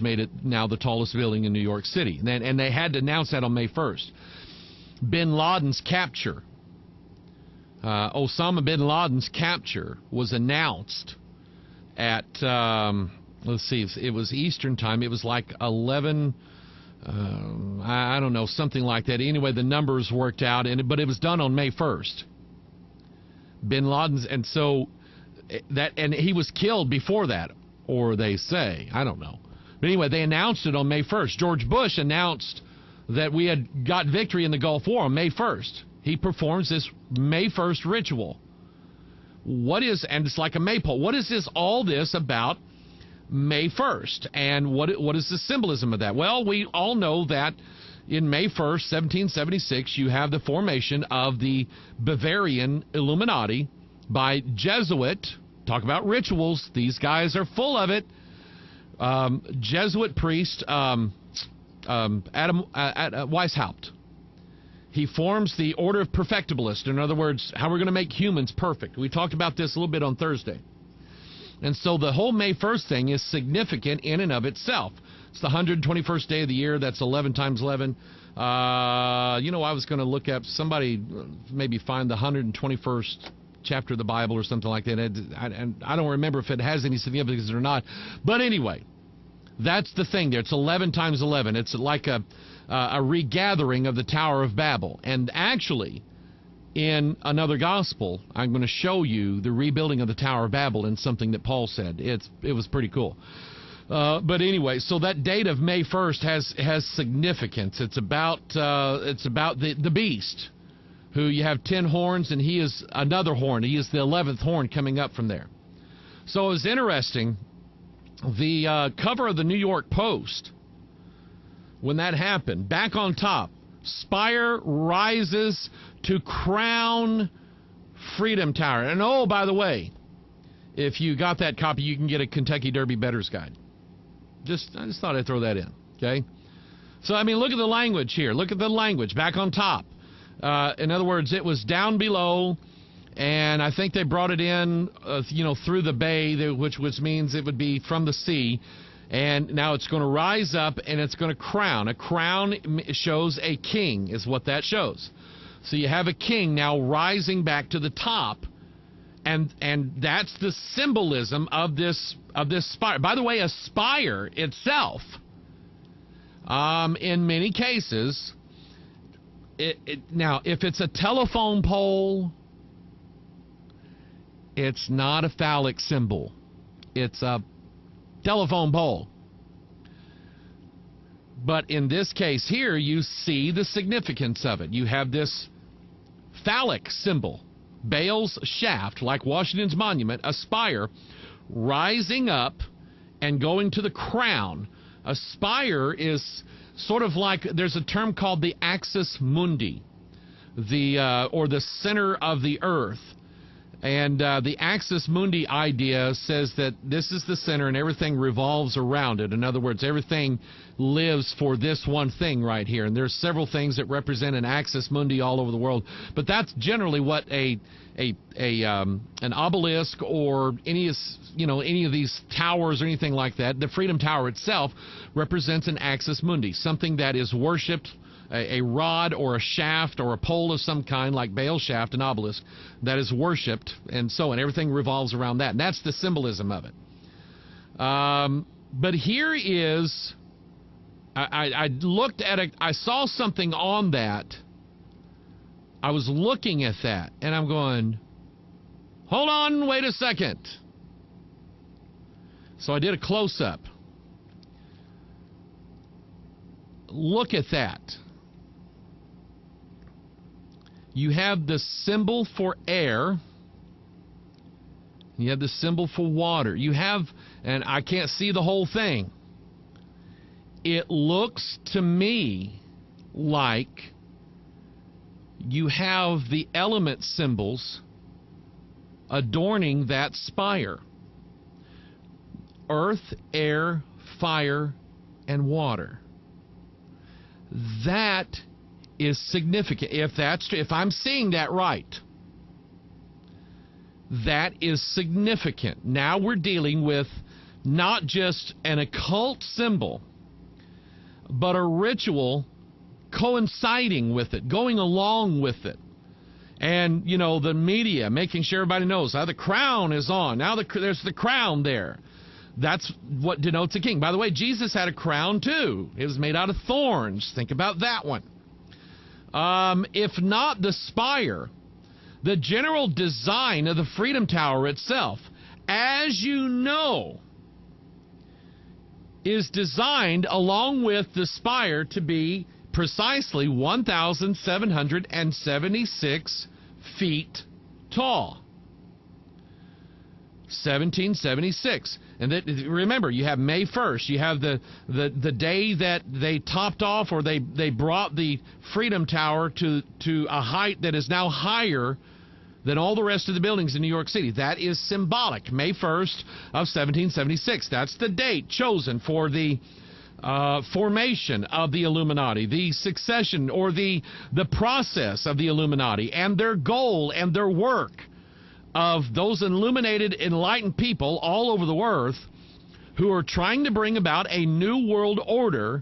made it now the tallest building in New York City. And they had to announce that on May 1st. Bin Laden's capture, Osama bin Laden's capture was announced at, let's see, it was Eastern time. It was like 11, I don't know, something like that. Anyway, the numbers worked out, but it was done on May 1st. Bin Laden's, and so and he was killed before that, or they say, I don't know. But anyway, they announced it on May 1st. George Bush announced that we had got victory in the Gulf War on May 1st. He performs this May 1st ritual. And it's like a maypole. What is all this about May 1st? And what is the symbolism of that? Well, we all know that in May 1st, 1776, you have the formation of the Bavarian Illuminati by Jesuit. Talk about rituals. These guys are full of it. Jesuit priest Adam Weishaupt. He forms the Order of Perfectibilists. In other words, how we're going to make humans perfect. We talked about this a little bit on Thursday. And so the whole May 1st thing is significant in and of itself. It's the 121st day of the year. That's 11 times 11. I was going to look up, somebody maybe find the 121st chapter of the Bible or something like that. And I don't remember if it has any significance or not. But anyway, that's the thing there. It's 11 times 11. It's like a regathering of the Tower of Babel. And actually, in another gospel, I'm going to show you the rebuilding of the Tower of Babel in something that Paul said. It was pretty cool. But anyway, so that date of May 1st has significance. It's about the beast, who you have 10 horns, and he is another horn. He is the 11th horn coming up from there. So it was interesting. The cover of the New York Post, when that happened, back on top, spire rises to crown Freedom Tower. And oh, by the way, if you got that copy, you can get a Kentucky Derby Bettor's Guide. I just thought I'd throw that in, okay? So, I mean, look at the language here. Look at the language back on top. In other words, it was down below, and I think they brought it in, through the bay, which means it would be from the sea. And now it's going to rise up, and it's going to crown. A crown shows a king, is what that shows. So you have a king now rising back to the top, and that's the symbolism of this spire. By the way, a spire itself, in many cases, now if it's a telephone pole, it's not a phallic symbol. It's a telephone pole. But in this case here, you see the significance of it. You have this phallic symbol, Baal's shaft, like Washington's monument, a spire rising up and going to the crown. A spire is sort of like, there's a term called the axis mundi, or the center of the earth. And the axis mundi idea says that this is the center and everything revolves around it. In other words, everything lives for this one thing right here. And there's several things that represent an axis mundi all over the world. But that's generally what an obelisk or any of these towers or anything like that. The Freedom Tower itself represents an axis mundi, something that is worshipped. A rod or a shaft or a pole of some kind, like Baal's shaft, an obelisk, that is worshipped, and so on. Everything revolves around that. And that's the symbolism of it. But here is, I looked at it, I saw something on that. I was looking at that, and I'm going, hold on, wait a second. So I did a close-up. Look at that. You have the symbol for air. You have the symbol for water. You have, and I can't see the whole thing. It looks to me like you have the element symbols adorning that spire. Earth, air, fire, and water. That is significant. If I'm seeing that right, that is significant. Now we're dealing with not just an occult symbol, but a ritual coinciding with it, going along with it. And, you know, the media making sure everybody knows how the crown is on. Now there's the crown there. That's what denotes a king. By the way, Jesus had a crown too. It was made out of thorns. Think about that one. If not the spire, the general design of the Freedom Tower itself, as you know, is designed along with the spire to be precisely 1,776 feet tall. 1776. And that, remember, you have May 1st. You have the day that they topped off, or they brought the Freedom Tower to a height that is now higher than all the rest of the buildings in New York City. That is symbolic. May 1st of 1776. That's the date chosen for the formation of the Illuminati, the succession or the process of the Illuminati, and their goal and their work of those illuminated, enlightened people all over the earth who are trying to bring about a new world order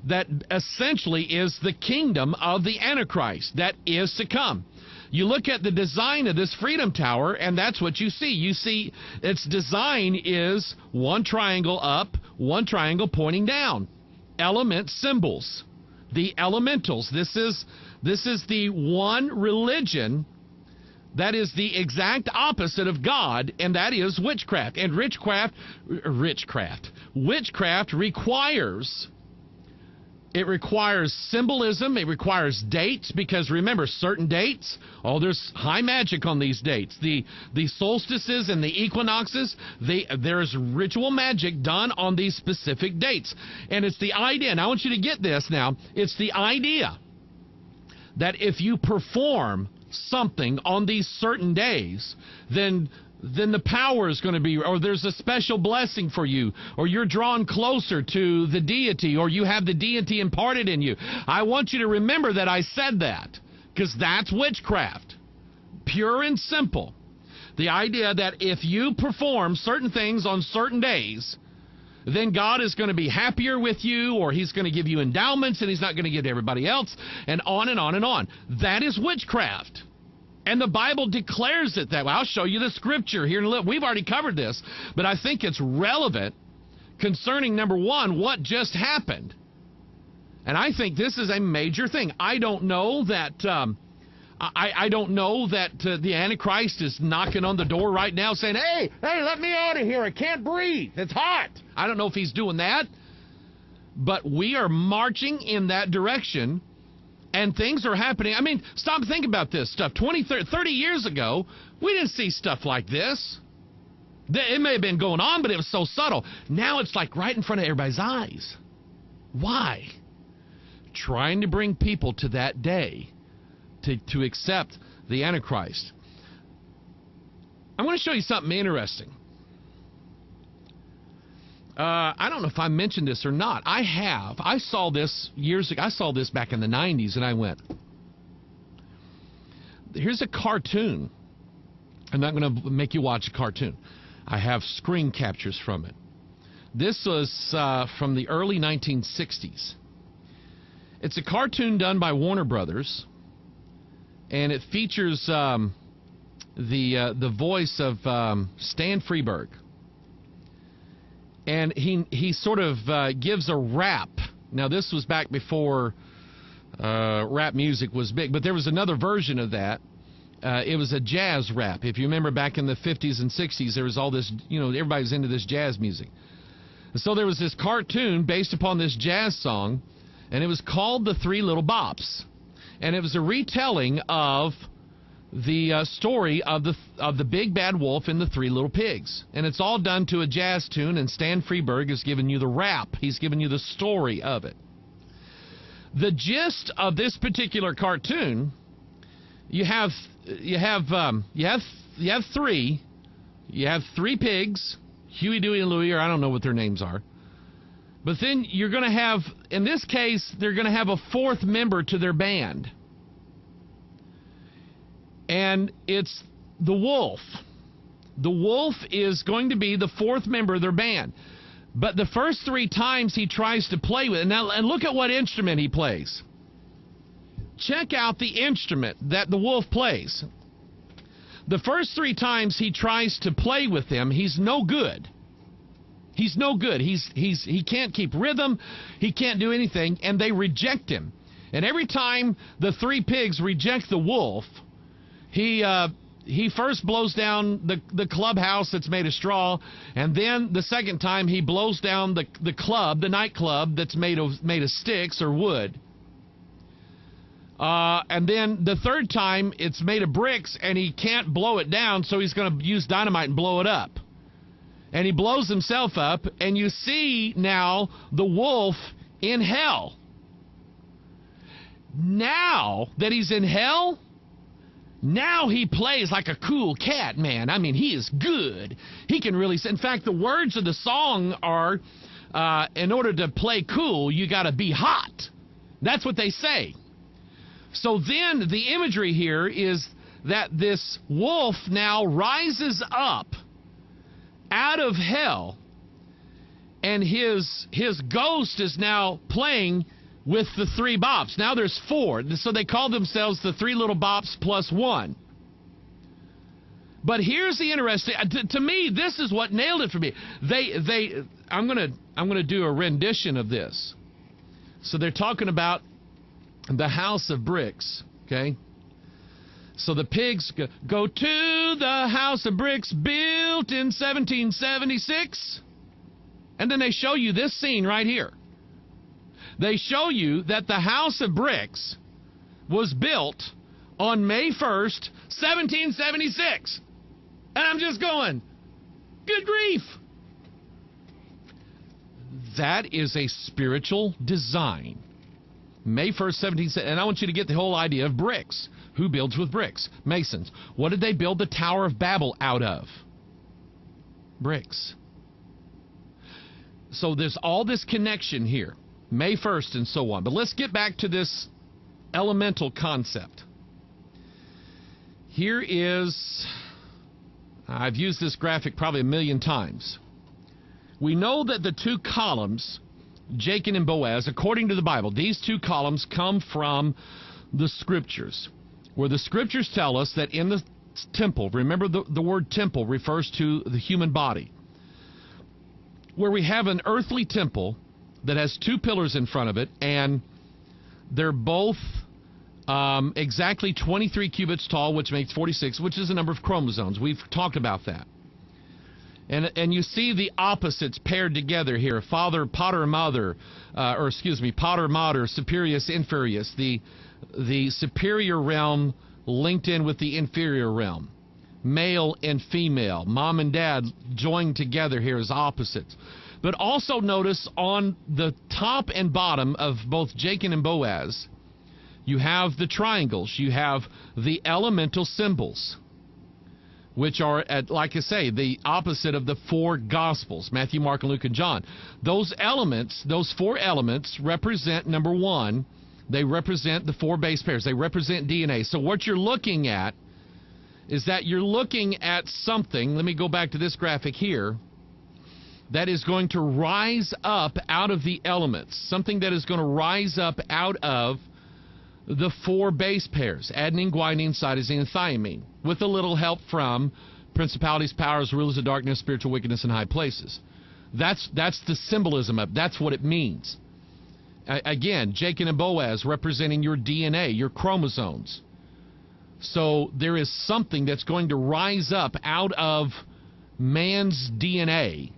that essentially is the kingdom of the Antichrist that is to come. You look at the design of this Freedom Tower, and that's what you see. You see its design is one triangle up, one triangle pointing down. Element symbols. The elementals. This is the one religion that is the exact opposite of God, and that is witchcraft. And witchcraft requires... It requires symbolism. It requires dates, because remember, certain dates, there's high magic on these dates. The solstices and the equinoxes, there's ritual magic done on these specific dates. And it's the idea, and I want you to get this now, it's the idea that if you perform something on these certain days, then the power is going to be, or there's a special blessing for you, or you're drawn closer to the deity, or you have the deity imparted in you. I want you to remember that I said that, because that's witchcraft. Pure and simple. The idea that if you perform certain things on certain days, then God is going to be happier with you, or he's going to give you endowments, and he's not going to give to everybody else, and on and on and on. That is witchcraft. And the Bible declares it that way. I'll show you the scripture here in a little. We've already covered this, but I think it's relevant concerning, number one, what just happened. And I think this is a major thing. I don't know that I don't know that the Antichrist is knocking on the door right now saying, hey, let me out of here. I can't breathe. It's hot. I don't know if he's doing that. But we are marching in that direction. And things are happening. I mean, stop and think about this stuff. 20, 30 years ago, we didn't see stuff like this. It may have been going on, but it was so subtle. Now it's like right in front of everybody's eyes. Why? Trying to bring people to that day to accept the Antichrist. I want to show you something interesting. I don't know if I mentioned this or not. I have. I saw this years ago. I saw this back in the 90s, and I went, here's a cartoon. I'm not going to make you watch a cartoon. I have screen captures from it. This was from the early 1960s. It's a cartoon done by Warner Brothers, and it features the voice of Stan Freberg. And he sort of gives a rap. Now, this was back before rap music was big, but there was another version of that. It was a jazz rap. If you remember back in the 50s and 60s, there was all this, everybody was into this jazz music. And so there was this cartoon based upon this jazz song, and it was called The Three Little Bops. And it was a retelling of the story of the big bad wolf and the three little pigs. And it's all done to a jazz tune, and Stan Freberg has given you the rap. He's given you the story of it. The gist of this particular cartoon, you have three pigs, Huey, Dewey, and Louie, or I don't know what their names are. But then you're going to have, in this case, they're going to have a fourth member to their band. And it's the wolf. The wolf is going to be the fourth member of their band. But the first 3 times he tries to play with it. Now, and look at what instrument he plays. Check out the instrument that the wolf plays. The first 3 times he tries to play with them, he's no good. He's no good. He can't keep rhythm. He can't do anything, and they reject him. And every time the 3 pigs reject the wolf, he first blows down the clubhouse that's made of straw, and then the second time he blows down the club, the nightclub that's made of sticks or wood. And then the third time it's made of bricks, and he can't blow it down, so he's going to use dynamite and blow it up. And he blows himself up, and you see now the wolf in hell. Now that he's in hell, now he plays like a cool cat, man. I mean, he is good. He can really... In fact, the words of the song are, in order to play cool, you got to be hot. That's what they say. So then the imagery here is that this wolf now rises up out of hell, and his ghost is now playing with the 3 bops. Now there's 4, so they call themselves the 3 little bops plus 1. But here's the interesting, to me, this is what nailed it for me. I'm gonna do a rendition of this. So they're talking about the house of bricks, okay? So the pigs go to the house of bricks built in 1776. And then they show you this scene right here. They show you that the house of bricks was built on May 1st, 1776. And I'm just going, good grief. That is a spiritual design. May 1st, 1776. And I want you to get the whole idea of bricks. Who builds with bricks? Masons. What did they build the Tower of Babel out of? Bricks. So there's all this connection here. May 1st and so on. But let's get back to this elemental concept. Here is, I've used this graphic probably 1,000,000 times. We know that the 2 columns, Jacob and Boaz, according to the Bible, these 2 columns come from the Scriptures, where the Scriptures tell us that in the temple, remember the word temple refers to the human body, where we have an earthly temple that has 2 pillars in front of it, and they're both exactly 23 cubits tall, which makes 46, which is the number of chromosomes. We've talked about that. And you see the opposites paired together here, potter, mater, superius, inferius, the superior realm linked in with the inferior realm. Male and female, mom and dad joined together here as opposites. But also notice on the top and bottom of both Jacob and Boaz, you have the triangles, you have the elemental symbols, which are, like I say, the opposite of the 4 Gospels, Matthew, Mark, Luke, and John. Those elements, those 4 elements represent, number 1, they represent the 4 base pairs. They represent DNA. So what you're looking at is that you're looking at something, let me go back to this graphic here, that is going to rise up out of the elements, something that is going to rise up out of the 4 base pairs, adenine, guanine, cytosine, and thymine, with a little help from principalities, powers, rulers of darkness, spiritual wickedness in high places. That's the symbolism of it. That's what it means. Again, Jacob and Boaz representing your DNA, your chromosomes. So there is something that's going to rise up out of man's DNA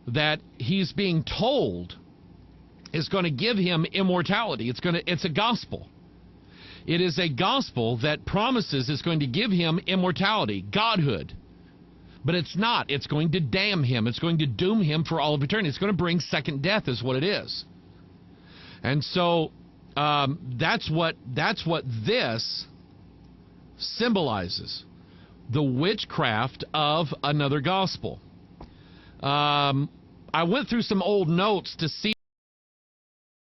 that he's being told is going to give him immortality. It's a gospel. It is a gospel that promises it's going to give him immortality, godhood. But it's not. It's going to damn him. It's going to doom him for all of eternity. It's going to bring second death is what it is. And so that's what this symbolizes, the witchcraft of another gospel. I went through some old notes to see